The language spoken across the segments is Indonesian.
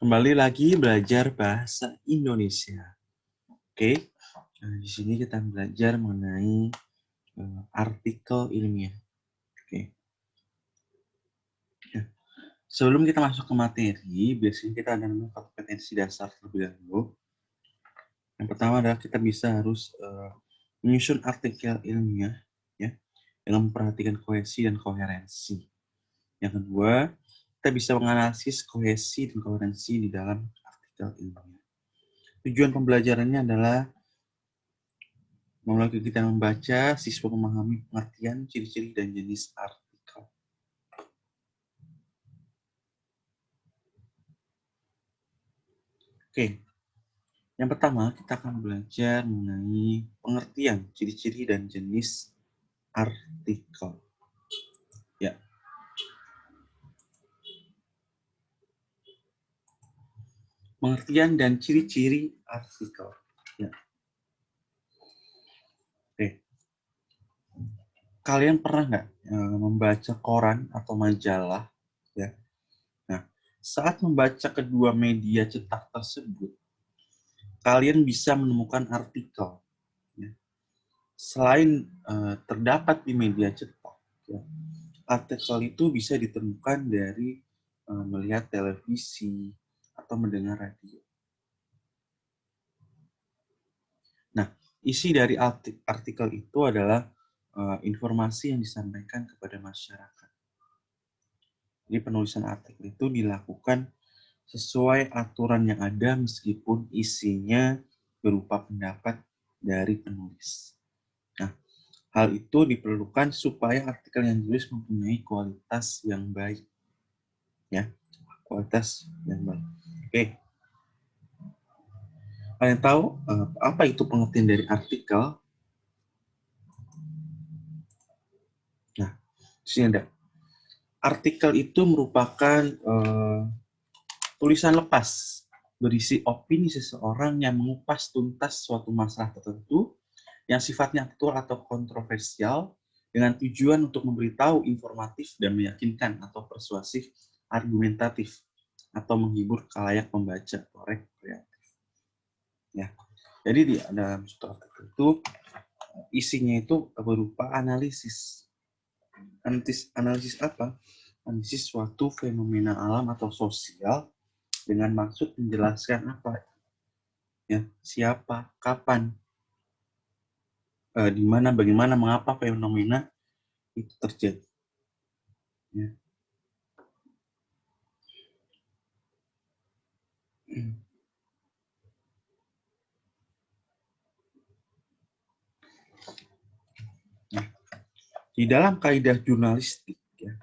Kembali lagi belajar bahasa Indonesia. Oke, di sini kita belajar mengenai artikel ilmiah. Oke. Nah, sebelum kita masuk ke materi, biasanya kita ada kompetensi dasar terlebih dahulu. Yang pertama adalah kita harus menyusun artikel ilmiah, ya, dengan memperhatikan kohesi dan koherensi. Yang kedua, kita bisa menganalisis kohesi dan koherensi di dalam artikel ilmiah. Tujuan pembelajarannya adalah melalui kegiatan membaca, siswa memahami pengertian, ciri-ciri, dan jenis artikel. Oke, yang pertama kita akan belajar mengenai pengertian, ciri-ciri, dan jenis artikel. Ya. Pengertian dan ciri-ciri artikel. Ya. Oke. Kalian pernah nggak membaca koran atau majalah? Ya. Nah, saat membaca kedua media cetak tersebut, kalian bisa menemukan artikel. Ya. Selain terdapat di media cetak, ya, artikel itu bisa ditemukan dari melihat televisi atau mendengar radio. Nah, isi dari artikel itu adalah informasi yang disampaikan kepada masyarakat. Jadi penulisan artikel itu dilakukan sesuai aturan yang ada meskipun isinya berupa pendapat dari penulis. Nah, hal itu diperlukan supaya artikel yang ditulis mempunyai kualitas yang baik. Ya, kualitas yang baik. Oke. Kalian tahu apa itu pengertian dari artikel? Nah, di sini ada. Artikel itu merupakan tulisan lepas berisi opini seseorang yang mengupas tuntas suatu masalah tertentu yang sifatnya aktual atau kontroversial dengan tujuan untuk memberitahu informatif dan meyakinkan atau persuasif, argumentatif, atau menghibur khalayak pembaca atau rekreatif. Ya. Jadi di dalam suatu artikel itu isinya itu berupa analisis. Analisis apa? Analisis suatu fenomena alam atau sosial dengan maksud menjelaskan apa? Ya, siapa, kapan, di mana, bagaimana, mengapa fenomena itu terjadi. Ya. Nah, di dalam kaidah jurnalistik, ya,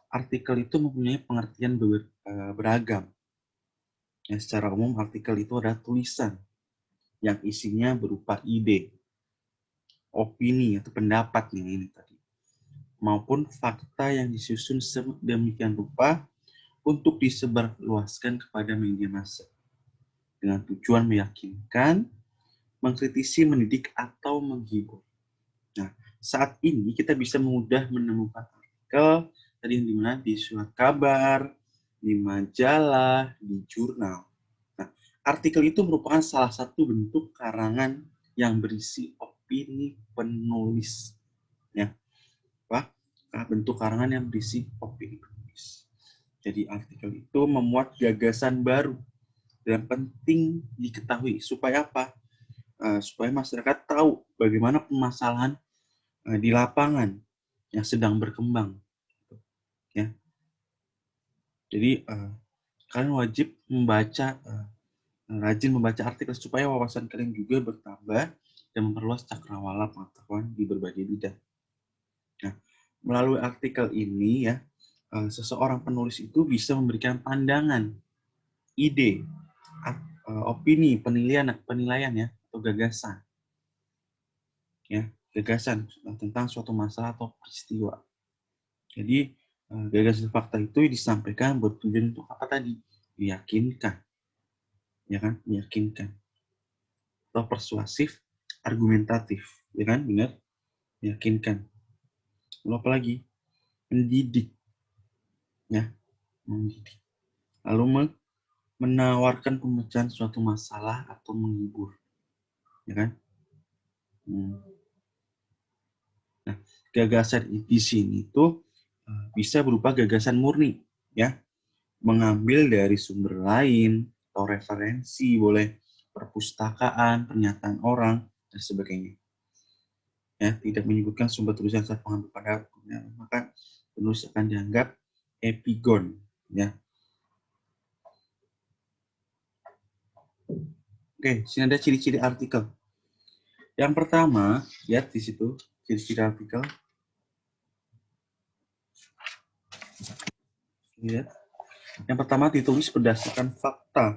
artikel itu mempunyai pengertian beragam. Ya, secara umum artikel itu adalah tulisan yang isinya berupa ide, opini atau pendapat ini tadi, maupun fakta yang disusun sedemikian rupa untuk disebarluaskan kepada media massa dengan tujuan meyakinkan, mengkritisi, mendidik, atau menghibur. Nah, saat ini kita bisa mudah menemukan artikel tadi yang dimana di surat kabar, di majalah, di jurnal. Nah, artikel itu merupakan salah satu bentuk karangan yang berisi opini penulis. Ya, apa? Bentuk karangan yang berisi opini penulis. Jadi artikel itu memuat gagasan baru dan penting diketahui supaya apa? Supaya masyarakat tahu bagaimana permasalahan di lapangan yang sedang berkembang. Ya. Jadi kalian wajib rajin membaca artikel supaya wawasan kalian juga bertambah dan memperluas cakrawala pengetahuan di berbagai bidang. Nah, melalui artikel ini ya, seseorang penulis itu bisa memberikan pandangan, ide, opini, penilaian ya, atau gagasan. Ya, gagasan tentang suatu masalah atau peristiwa. Jadi gagasan fakta itu disampaikan bertujuan untuk apa tadi? Meyakinkan, ya kan? Meyakinkan. Atau persuasif, argumentatif, ya kan? Benar? Meyakinkan. Lalu apa lagi? Mendidik, ya, mendidik. Lalu menawarkan pemecahan suatu masalah atau menghibur, ya kan? Nah, gagasan di sini tuh bisa berupa gagasan murni, ya, mengambil dari sumber lain atau referensi, boleh perpustakaan, pernyataan orang, dan sebagainya. Ya, tidak menyebutkan sumber tulisan saat pengambil pada maka penulis akan dianggap epigon, ya. Oke, sini ada ciri-ciri artikel. Yang pertama, lihat di situ ciri-ciri artikel. Lihat. Yang pertama ditulis berdasarkan fakta,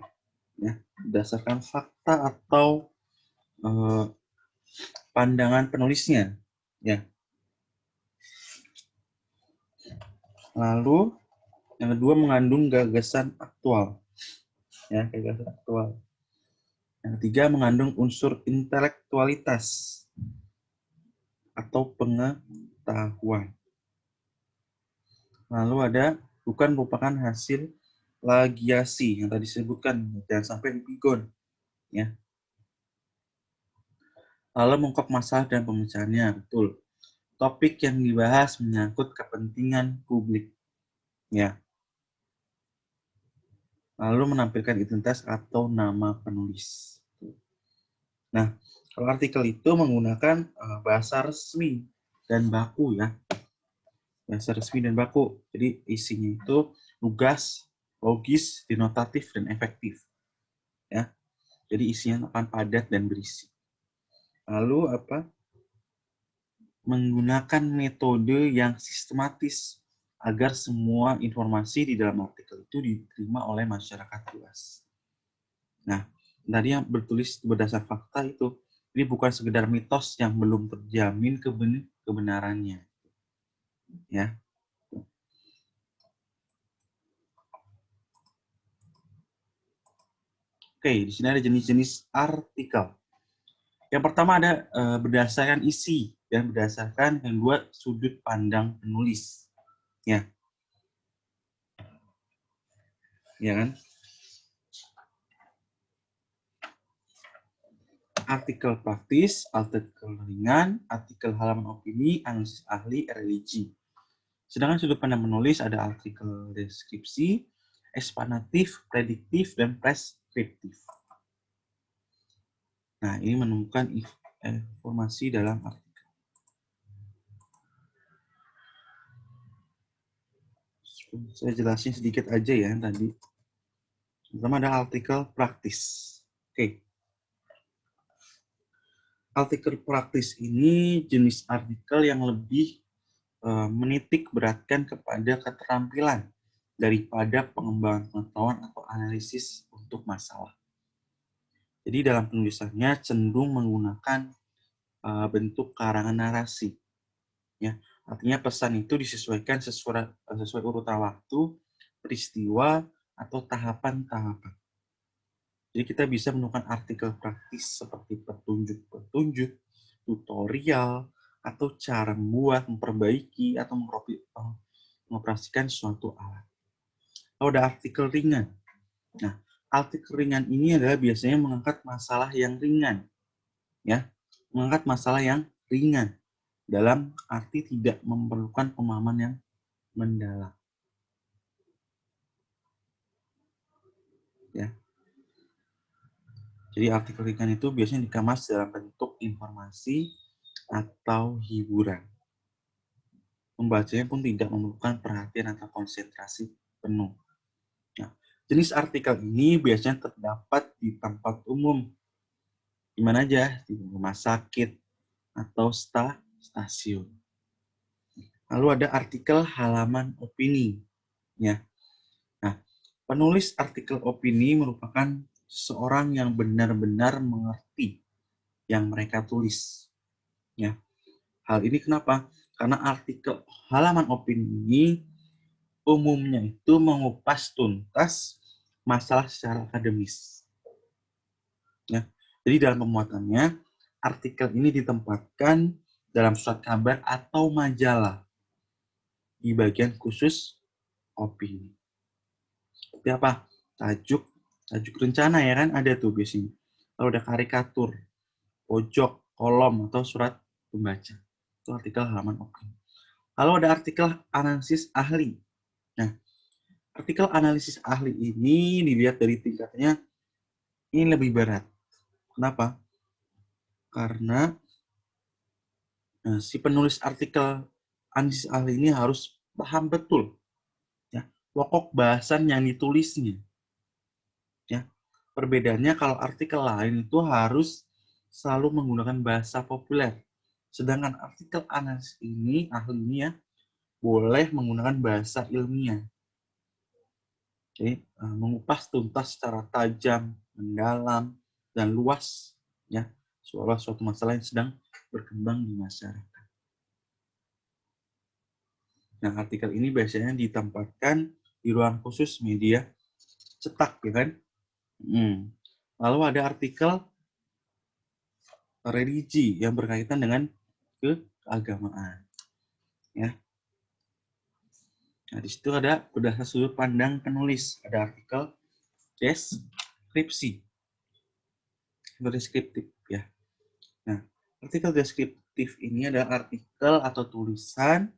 ya, berdasarkan fakta atau pandangan penulisnya, ya. Lalu yang kedua mengandung gagasan aktual, ya, gagasan aktual. Yang ketiga mengandung unsur intelektualitas atau pengetahuan. Lalu ada bukan merupakan hasil plagiasi yang tadi disebutkan, jangan sampai epigon, ya. Lalu mengungkap masalah dan pemecahannya, betul. Topik yang dibahas menyangkut kepentingan publik, ya. Lalu menampilkan identitas atau nama penulis. Nah, kalau artikel itu menggunakan bahasa resmi dan baku, ya. Bahasa resmi dan baku. Jadi isinya itu lugas, logis, denotatif, dan efektif, ya. Jadi isinya akan padat dan berisi. Lalu apa? Menggunakan metode yang sistematis agar semua informasi di dalam artikel itu diterima oleh masyarakat luas. Nah, tadi yang bertulis berdasar fakta itu, ini bukan sekedar mitos yang belum terjamin kebenarannya, ya. Oke, di sini ada jenis-jenis artikel. Yang pertama ada berdasarkan isi dan berdasarkan yang kedua sudut pandang penulis, ya, ya kan? Artikel praktis, artikel ringan, artikel halaman opini, analisis ahli, religi. Sedangkan sudut pandang penulis ada artikel deskripsi, eksplanatif, prediktif, dan preskriptif. Nah, ini menemukan informasi dalam artikel. Saya jelasin sedikit aja ya tadi. Pertama ada artikel praktis. Oke. Artikel praktis ini jenis artikel yang lebih menitik beratkan kepada keterampilan daripada pengembangan pengetahuan atau analisis untuk masalah. Jadi dalam penulisannya cenderung menggunakan bentuk karangan narasi. Ya, artinya pesan itu disesuaikan sesuai urutan waktu, peristiwa, atau tahapan-tahapan. Jadi kita bisa menemukan artikel praktis seperti petunjuk-petunjuk, tutorial, atau cara membuat, memperbaiki, atau mengoperasikan suatu alat. Lalu ada artikel ringan. Nah, artikel ringan ini adalah biasanya mengangkat masalah yang ringan, ya, mengangkat masalah yang ringan dalam arti tidak memerlukan pemahaman yang mendalam, ya. Jadi artikel ringan itu biasanya dikemas dalam bentuk informasi atau hiburan. Pembacanya pun tidak memerlukan perhatian atau konsentrasi penuh. Nah, jenis artikel ini biasanya terdapat di tempat umum, di mana aja, di rumah sakit atau stasiun. Lalu ada artikel halaman opini, ya. Nah, penulis artikel opini merupakan seorang yang benar-benar mengerti yang mereka tulis, ya. Hal ini kenapa? Karena artikel halaman opini ini umumnya itu mengupas tuntas masalah secara akademis. Ya. Jadi dalam pemuatannya, artikel ini ditempatkan dalam surat kabar atau majalah di bagian khusus opini. Seperti apa? Tajuk, tajuk rencana ya kan ada tuh biasanya. Kalau ada karikatur, pojok, kolom, atau surat pembaca. Itu artikel halaman opini. Kalau ada artikel analisis ahli. Nah, artikel analisis ahli ini dilihat dari tingkatnya, ini lebih berat. Kenapa? Karena si penulis artikel analisis ahli ini harus paham betul ya, pokok bahasan yang ditulisnya. Ya. Perbedaannya kalau artikel lain itu harus selalu menggunakan bahasa populer. Sedangkan artikel analisis ini, ahlinya, boleh menggunakan bahasa ilmiah. Jadi, mengupas tuntas secara tajam, mendalam, dan luas, ya, soal suatu masalah yang sedang berkembang di masyarakat. Nah, artikel ini biasanya ditempatkan di ruang khusus media cetak, ya kan? Lalu ada artikel religi yang berkaitan dengan keagamaan, ya. Nah, di situ ada berdasar sudut pandang penulis, ada artikel deskripsi, deskriptif, ya. Nah, artikel deskriptif ini adalah artikel atau tulisan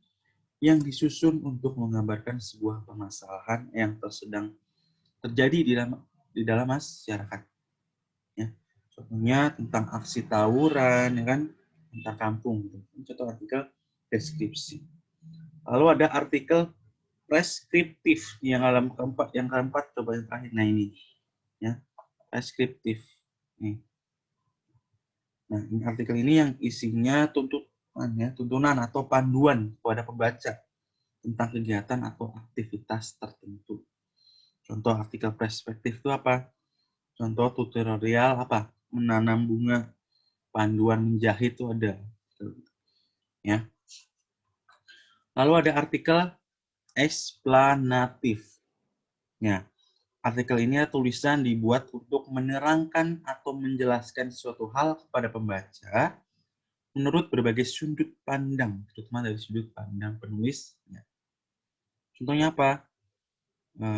yang disusun untuk menggambarkan sebuah permasalahan yang sedang terjadi di dalam masyarakat. Ya. Contohnya tentang aksi tawuran, ya kan, tentang kampung. Gitu. Contoh artikel deskripsi. Lalu ada artikel preskriptif yang keempat coba yang terakhir. Nah ini, ya, preskriptif. Nih. Nah, ini artikel ini yang isinya tuntunan atau panduan kepada pembaca tentang kegiatan atau aktivitas tertentu. Contoh artikel perspektif itu apa? Contoh tutorial apa? Menanam bunga, panduan menjahit itu ada. Ya. Lalu ada artikel eksplanatif. Ya. Artikel ini tulisan dibuat untuk menerangkan atau menjelaskan suatu hal kepada pembaca menurut berbagai sudut pandang, terutama dari sudut pandang penulis. Ya. Contohnya apa?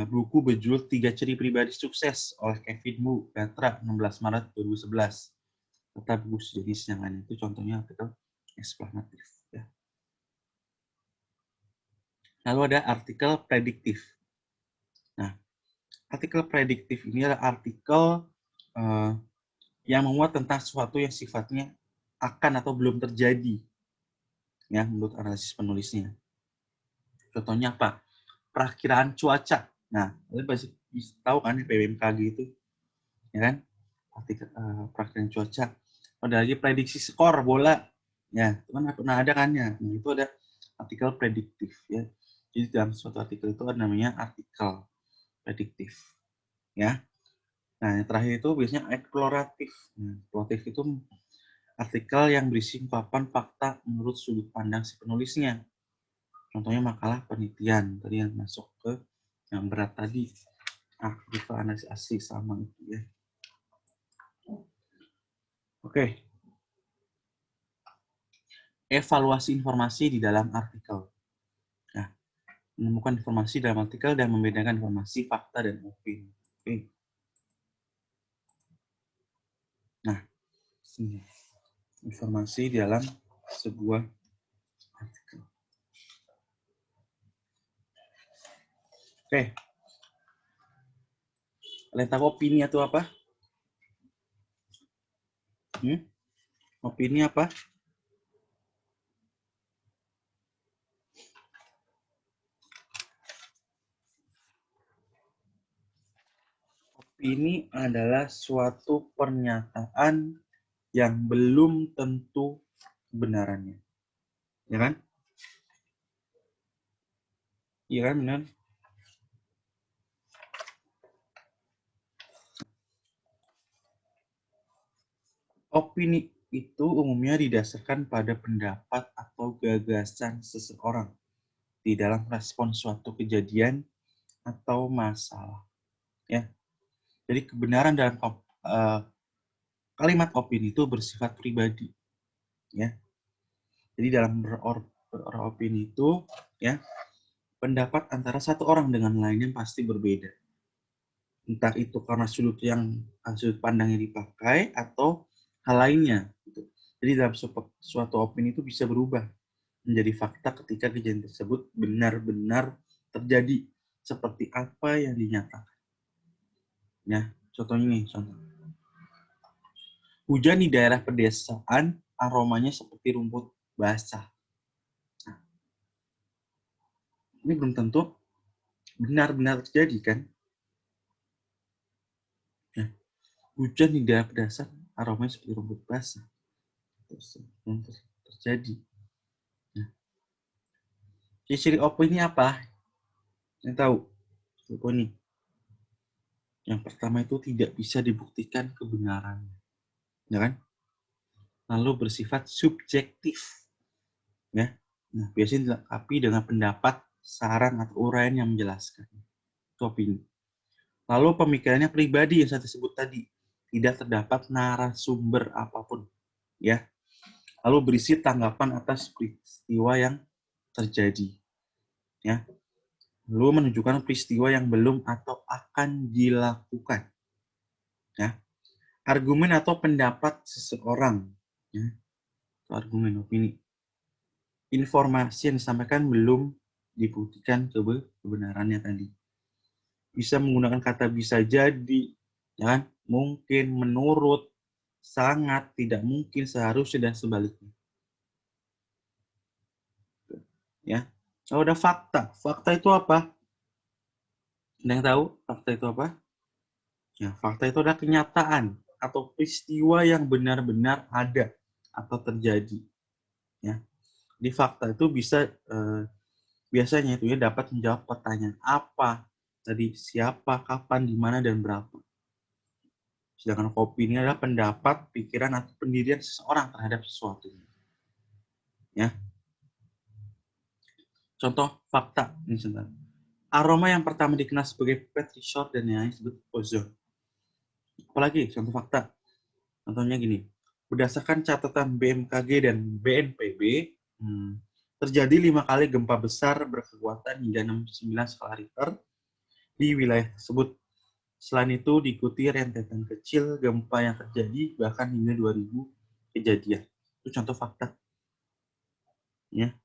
Buku berjudul 3 Ciri Pribadi Sukses oleh Kevin Wu, Petra, 16 Maret 2011. Serta buku sejenis yang lain itu contohnya artikel eksplanatif. Ya. Lalu ada artikel prediktif. Nah, artikel prediktif ini adalah artikel yang memuat tentang sesuatu yang sifatnya akan atau belum terjadi, ya, menurut analisis penulisnya. Contohnya apa? Perakiraan cuaca. Nah, kalian pasti tahu kan BMKG itu, ya kan? Artikel perakiraan cuaca. Ada lagi prediksi skor bola, ya, itu kan pernah ada kan ya. Nah, itu ada artikel prediktif, ya. Jadi dalam suatu artikel itu ada namanya artikel prediktif, ya. Nah, yang terakhir itu biasanya eksploratif. Nah, eksploratif itu artikel yang berisi papan fakta menurut sudut pandang si penulisnya. Contohnya makalah penelitian, tadi yang masuk ke yang berat tadi. Artikel analisis asli sama itu ya. Oke. Evaluasi informasi di dalam artikel. Nah, menemukan informasi dalam artikel dan membedakan informasi, fakta, dan opini. Oke. Nah, ini informasi di dalam sebuah artikel. Oke. Kalian tahu opini itu apa? Opini apa? Opini adalah suatu pernyataan yang belum tentu kebenarannya. Ya kan? Iya kan, benar? Opini itu umumnya didasarkan pada pendapat atau gagasan seseorang di dalam respon suatu kejadian atau masalah. Ya. Jadi kebenaran dalam kalimat opini itu bersifat pribadi. Ya. Jadi dalam beropini itu, ya, pendapat antara satu orang dengan lainnya pasti berbeda. Entah itu karena sudut pandang yang dipakai atau hal lainnya. Gitu. Jadi dalam suatu opini itu bisa berubah menjadi fakta ketika kejadian tersebut benar-benar terjadi seperti apa yang dinyatakan. Ya, contohnya nih, contoh. Hujan di daerah pedesaan, aromanya seperti rumput basah. Nah, ini belum tentu benar-benar terjadi, kan? Ya, hujan di daerah pedesaan, aromanya seperti rumput basah. Terus belum terjadi. Nah, ciri opini apa? Yang tahu? Opini. Yang pertama itu tidak bisa dibuktikan kebenarannya. Ya kan? Lalu bersifat subjektif. Ya. Nah, biasanya dilengkapi dengan pendapat, saran, atau uraian yang menjelaskan. Itu opini. Lalu pemikirannya pribadi yang saya sebut tadi. Tidak terdapat narasumber apapun. Ya. Lalu berisi tanggapan atas peristiwa yang terjadi. Ya. Lalu menunjukkan peristiwa yang belum atau akan dilakukan. Ya. Argumen atau pendapat seseorang. Ya. Argumen, opini. Informasi yang disampaikan belum dibuktikan kebenarannya tadi. Bisa menggunakan kata bisa jadi, ya kan? Mungkin, menurut, sangat, tidak mungkin, seharusnya, dan sebaliknya. Ya. Kalau ada fakta. Fakta itu apa? Ada yang tahu fakta itu apa? Ya, fakta itu adalah kenyataan atau peristiwa yang benar-benar ada atau terjadi. Ya. Di fakta itu bisa biasanya itu ya dapat menjawab pertanyaan apa, tadi siapa, kapan, di mana, dan berapa. Sedangkan opini adalah pendapat, pikiran, atau pendirian seseorang terhadap sesuatu. Ya. Contoh fakta ini sebentar. Aroma yang pertama dikenal sebagai Petri short dan yang lain disebut ozon. Apalagi contoh fakta. Contohnya gini. Berdasarkan catatan BMKG dan BNPB, terjadi 5 kali gempa besar berkekuatan hingga 6,9 skala Richter di wilayah tersebut. Selain itu, diikuti rentetan kecil gempa yang terjadi bahkan hingga 2000 kejadian. Itu contoh fakta. Ya.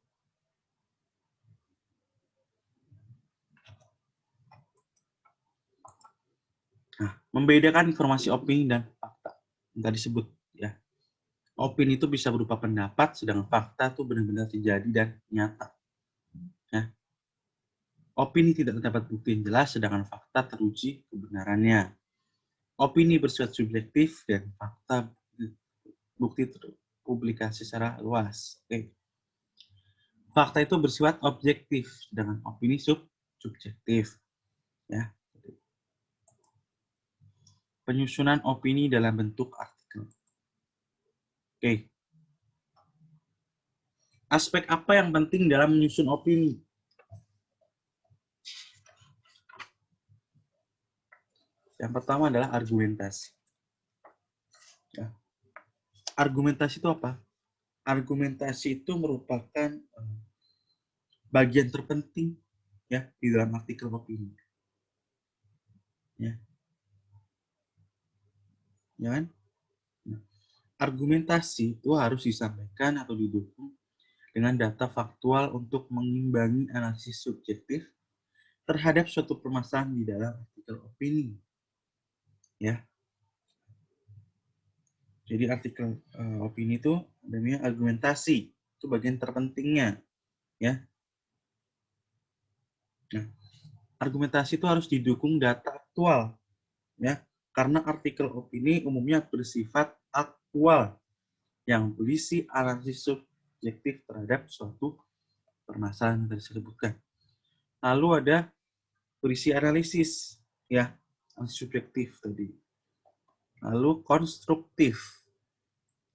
Nah, membedakan informasi opini dan fakta. Yang tadi disebut, ya. Opini itu bisa berupa pendapat, sedangkan fakta itu benar-benar terjadi dan nyata. Ya. Opini tidak terdapat bukti yang jelas, sedangkan fakta teruji kebenarannya. Opini bersifat subjektif dan fakta bukti terpublikasi secara luas. Oke. Fakta itu bersifat objektif, sedangkan opini subjektif. Ya. Penyusunan opini dalam bentuk artikel. Oke. Aspek apa yang penting dalam menyusun opini? Yang pertama adalah argumentasi. Ya. Argumentasi itu apa? Argumentasi itu merupakan bagian terpenting ya di dalam artikel opini. Ya. Ya kan? Nah, argumentasi itu harus disampaikan atau didukung dengan data faktual untuk mengimbangi analisis subjektif terhadap suatu permasalahan di dalam artikel opini. Ya. Jadi artikel opini itu namanya argumentasi. Itu bagian terpentingnya. Ya. Nah, argumentasi itu harus didukung data aktual. Ya. Karena artikel opini umumnya bersifat aktual yang berisi analisis subjektif terhadap suatu permasalahan yang disebutkan. Lalu ada berisi analisis, ya, subjektif tadi. Lalu konstruktif,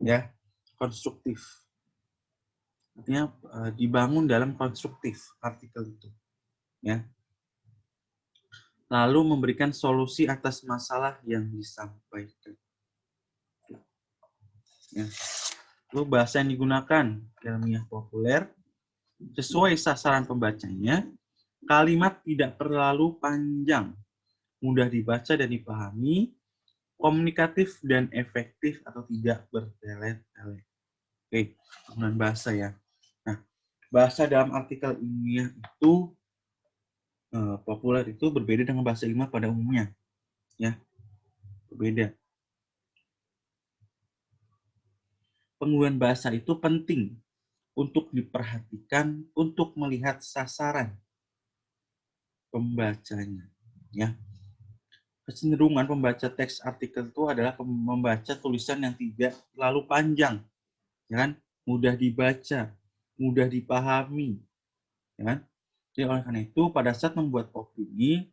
ya, konstruktif. Artinya dibangun dalam konstruktif artikel itu, ya. Lalu memberikan solusi atas masalah yang disampaikan. Ya. Lalu bahasa yang digunakan ilmiah populer sesuai sasaran pembacanya. Kalimat tidak terlalu panjang, mudah dibaca dan dipahami, komunikatif dan efektif atau tidak bertele-tele. Oke, penggunaan bahasa ya. Nah, bahasa dalam artikel ilmiah itu populer itu berbeda dengan bahasa ilmiah pada umumnya, ya, berbeda. Penggunaan bahasa itu penting untuk diperhatikan untuk melihat sasaran pembacanya, ya. Kecenderungan pembaca teks artikel itu adalah membaca tulisan yang tidak terlalu panjang, ya kan? Mudah dibaca, mudah dipahami, ya kan? Jadi oleh karena itu pada saat membuat opini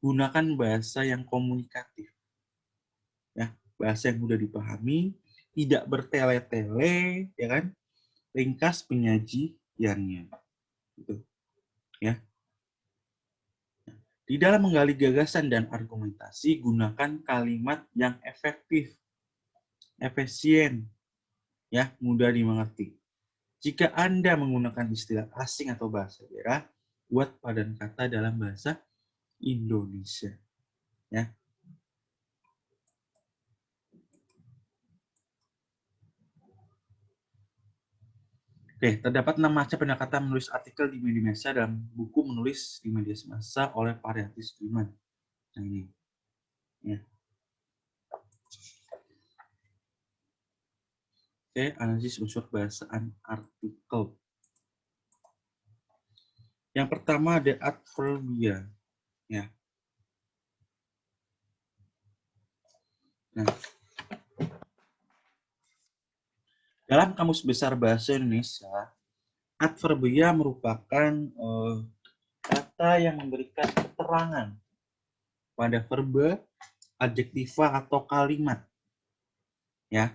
gunakan bahasa yang komunikatif, ya, bahasa yang mudah dipahami, tidak bertele-tele, ya kan? Ringkas penyajiannya, gitu, ya. Di dalam menggali gagasan dan argumentasi, gunakan kalimat yang efektif, efisien, ya, mudah dimengerti. Jika Anda menggunakan istilah asing atau bahasa daerah, buat padan kata dalam bahasa Indonesia, ya. Oke, terdapat 6 macam pendekatan menulis artikel di media massa dalam buku menulis di media massa oleh Pariyati Sudirman. Nah ini, ya. Oke, analisis unsur bahasaan artikel. Yang pertama ada adverbia, ya. Nah, dalam Kamus Besar Bahasa Indonesia, adverbia merupakan kata yang memberikan keterangan pada verba, adjektiva atau kalimat, ya.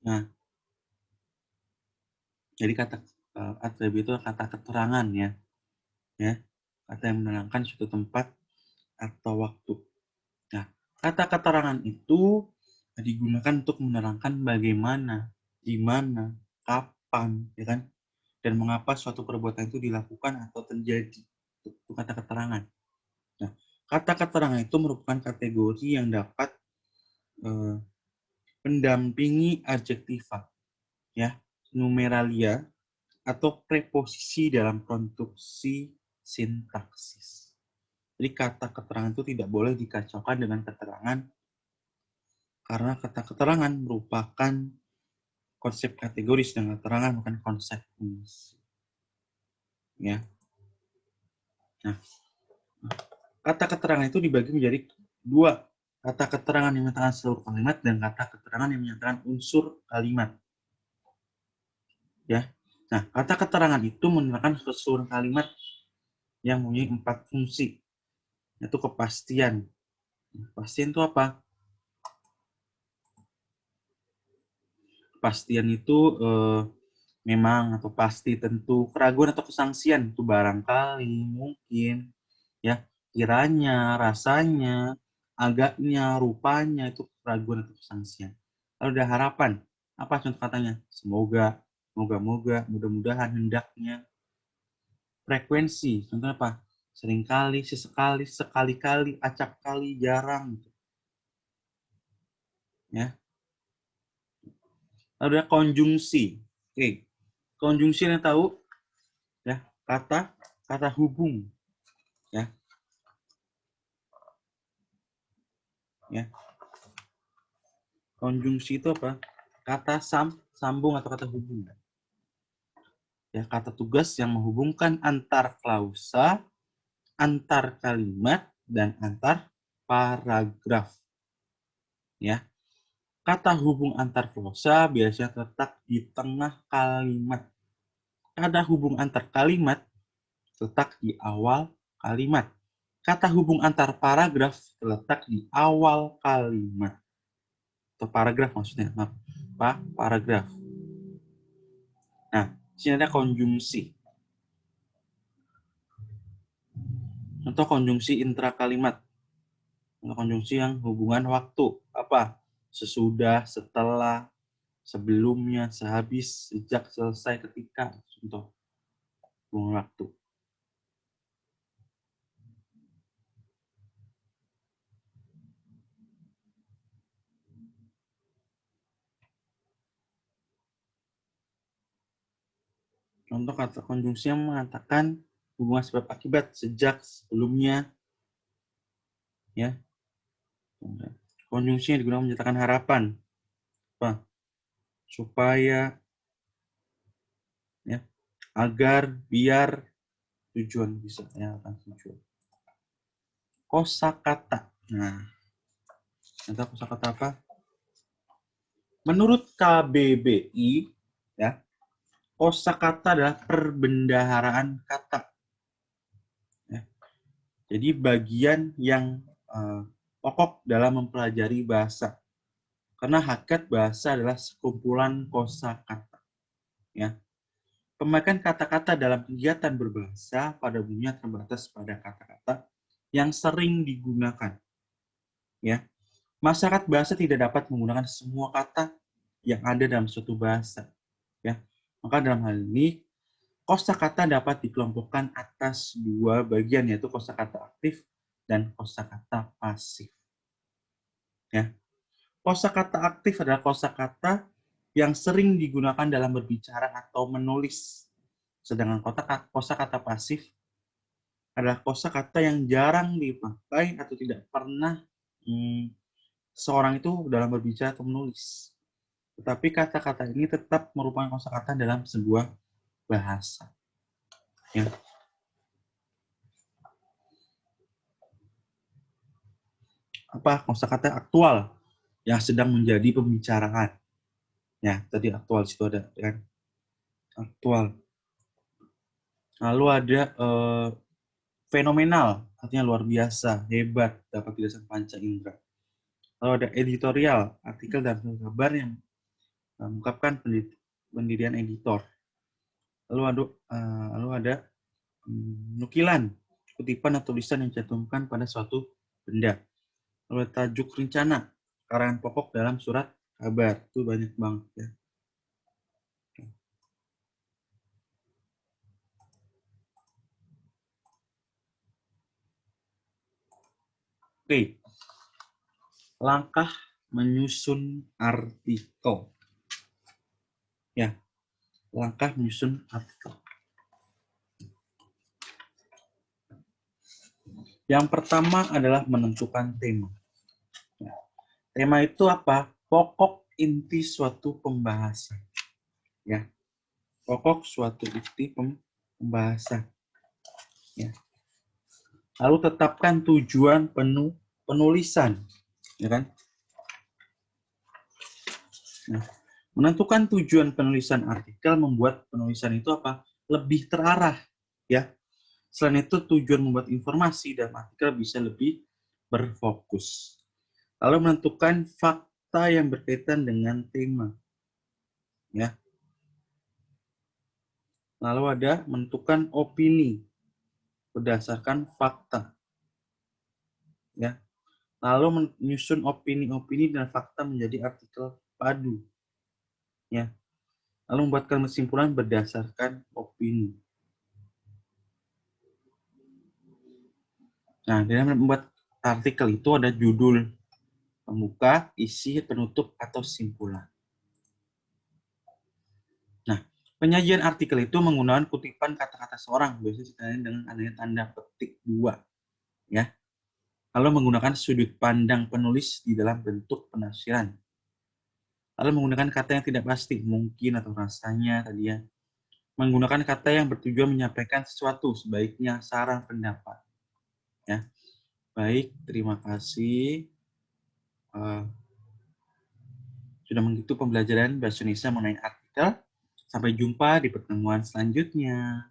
Nah, jadi kata adverbia itu kata keterangan, ya, kata yang menerangkan suatu tempat atau waktu. Nah, kata keterangan itu digunakan untuk menerangkan bagaimana, di mana, kapan, ya kan, dan mengapa suatu perbuatan itu dilakukan atau terjadi. Itu kata keterangan. Nah, kata keterangan itu merupakan kategori yang dapat mendampingi adjektiva, ya, numeralia, atau preposisi dalam konstruksi sintaksis. Jadi kata keterangan itu tidak boleh dikacaukan dengan keterangan, karena kata keterangan merupakan konsep kategoris dan keterangan bukan konsep fungsi. Ya. Nah, kata keterangan itu dibagi menjadi dua. Kata keterangan yang menyatakan seluruh kalimat dan kata keterangan yang menyatakan unsur kalimat. Ya. Nah, kata keterangan itu menerangkan keseluruhan kalimat yang mempunyai 4 fungsi, yaitu kepastian. Kepastian itu apa? Kepastian itu memang atau pasti, tentu. Keraguan atau kesangsian itu barangkali, mungkin, ya, kiranya, rasanya, agaknya, rupanya, itu keraguan atau kesangsian. Lalu ada harapan. Apa contoh katanya? Semoga, moga-moga, mudah-mudahan, hendaknya. Frekuensi, contohnya apa? Seringkali, sesekali, sekali-kali, acap kali, jarang. Ya. Lalu ada konjungsi. Oke. Konjungsi yang tahu, ya, kata hubung, ya. Ya. Konjungsi itu apa? Kata sambung atau kata hubung. Ya, kata tugas yang menghubungkan antar klausa, antar kalimat, dan antar paragraf. Ya. Kata hubung antar klausa biasanya terletak di tengah kalimat. Kata hubung antar kalimat terletak di awal kalimat. Kata hubung antar paragraf terletak di awal kalimat. atau paragraf maksudnya, maaf, paragraf. Nah, di sini ada konjungsi. Contoh konjungsi intrakalimat. Contoh konjungsi yang hubungan waktu. Apa? Sesudah, setelah, sebelumnya, sehabis, sejak, selesai, ketika. Contoh hubungan waktu. Contoh kata konjungsi yang mengatakan hubungan sebab akibat, sejak, sebelumnya, ya. Konjungsi yang digunakan menyatakan harapan. Apa? Supaya, ya, agar, biar, tujuan, bisa ya, akan tujuan. Kosakata. Nah, contoh kosakata apa? Menurut KBBI, ya, kosakata adalah perbendaharaan kata. Ya. Jadi bagian yang pokok dalam mempelajari bahasa. Karena hakikat bahasa adalah sekumpulan kosakata. Ya. Pemakaian kata-kata dalam kegiatan berbahasa pada umumnya terbatas pada kata-kata yang sering digunakan. Ya. Masyarakat bahasa tidak dapat menggunakan semua kata yang ada dalam suatu bahasa. Ya. Maka dalam hal ini, kosakata dapat dikelompokkan atas dua bagian, yaitu kosakata aktif dan kosakata pasif. Ya. Kosakata aktif adalah kosakata yang sering digunakan dalam berbicara atau menulis. Sedangkan kosakata pasif adalah kosakata yang jarang dipakai atau tidak pernah seorang itu dalam berbicara atau menulis. Tetapi kata-kata ini tetap merupakan kosakata dalam sebuah bahasa. Ya. Apa? Kosakata aktual yang sedang menjadi pembicaraan. Ya, tadi aktual situ ada, kan? Aktual. Lalu ada fenomenal, artinya luar biasa, hebat, dapat dirasakan panca indera. Lalu ada editorial, artikel dan kabar yang mengungkapkan pendirian editor. Lalu ada nukilan, kutipan atau tulisan yang dicantumkan pada suatu benda. Lalu tajuk rencana, karangan pokok dalam surat kabar. Itu banyak banget ya. Oke. Langkah menyusun artikel. Ya. Langkah menyusun artikel. Yang pertama adalah menentukan tema. Ya. Tema itu apa? Pokok inti suatu pembahasan. Ya. Pokok suatu inti pembahasan. Ya. Lalu tetapkan tujuan penulisan, ya kan? Nah, menentukan tujuan penulisan artikel membuat penulisan itu apa? Lebih terarah, ya. Selain itu, tujuan membuat informasi dalam artikel bisa lebih berfokus. Lalu menentukan fakta yang berkaitan dengan tema, ya. Lalu ada menentukan opini berdasarkan fakta, ya. Lalu menyusun opini-opini dan fakta menjadi artikel padu, ya. Lalu membuatkan kesimpulan berdasarkan opini. Nah, dalam membuat artikel itu ada judul, pembuka, isi, penutup, atau simpulan. Nah, penyajian artikel itu menggunakan kutipan kata-kata seorang, biasanya ditandai dengan adanya tanda petik 2, ya. Lalu menggunakan sudut pandang penulis di dalam bentuk penafsiran. Lalu menggunakan kata yang tidak pasti, mungkin atau rasanya tadi ya. Menggunakan kata yang bertujuan menyampaikan sesuatu, sebaiknya saran pendapat. Ya. Baik, terima kasih. Sudah mengikuti pembelajaran bahasa Indonesia mengenai artikel. Sampai jumpa di pertemuan selanjutnya.